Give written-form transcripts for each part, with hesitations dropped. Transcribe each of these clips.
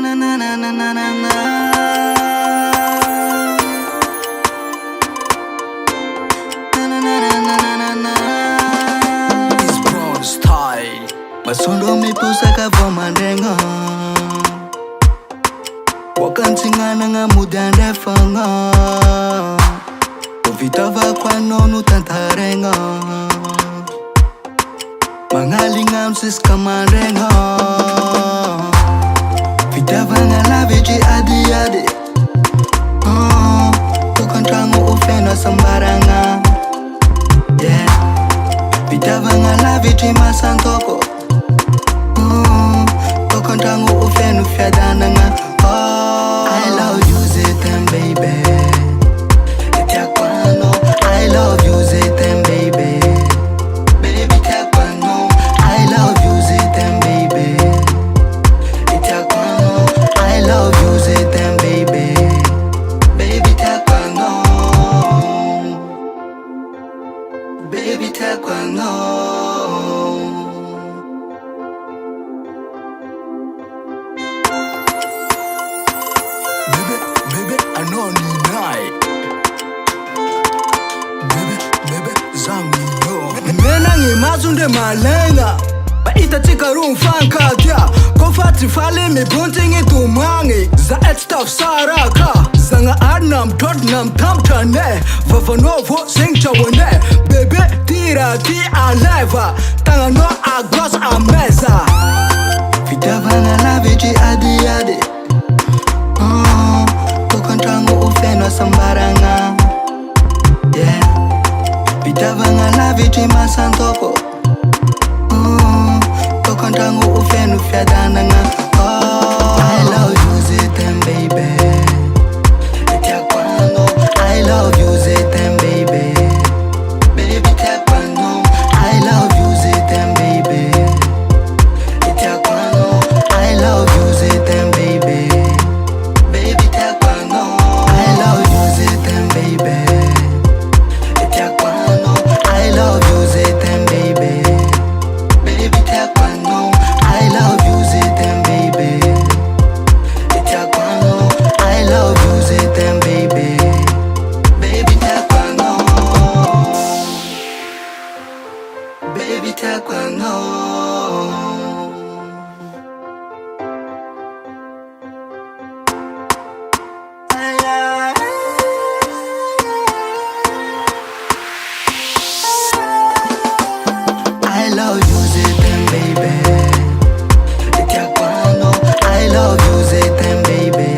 na na na na na na na. Na na na na na na na. It's brown style. Masondo mipusaka vomandenga. Wakantingana nga mudande fanga. Uvitava kwa nonu tantarenga. Mangalinga msis kamarenga. Vitava nga laveji adi adi. Ukantrangu ufena sambaranga. Yeah. Vitava nga laveji masantoko. Ukantrangu ufenu fiadananga. I love you Zetem baby. Etiakwano. I love you Zetem baby. Baby Etiakwano. I love you Zetem baby. Etiakwano. I love you Zetem baby. Baby Etiakwano. Baby Etiakwano. Baby, I know you night. Baby, zangu yo. Mena ngi mazunde malenga. Ba itatika room fanka dia. Kofati fali mi buntingi tumangi. Za etstaf saraka. Zanga adnam totnam tamtane. Vavanovo sing chawane. Baby, tira ti aleva. Tanga no agos ameza. Vitava na laveji adi adi. Ukantrangu ufena sambaranga. Yeah. Vitava nga laveji masantoko. Ukantrangu ufenu fiadananga. I love you Zetem baby. Etiakwano. I love you Zetem baby. Baby Etiakwano. I love you Zetem baby. Etiakwano. I love you Zetem baby. Baby Etiakwano. I love you Zetem baby. Etiakwano. I love you Zetem baby. Baby Etiakwano. I love you Zetem baby. Etiakwano. I love you Zetem baby. Baby Etiakwano. Baby Etiakwano. I love you Zetem baby. Etiakwano. I love you Zetem baby.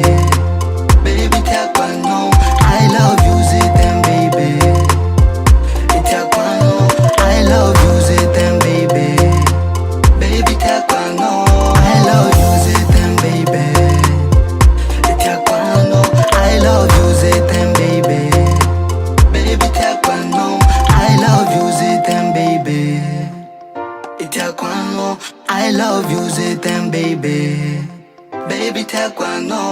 Baby Etiakwano. I love you Zetem baby. Etiakwano. I love you Zetem baby. Baby Etiakwano. I love you Zetem baby. Etiakwano. I love you Zetem baby. Baby Etiakwano. I love you Zetem baby. Etiakwano. I love you Zetem baby. Baby Etiakwano.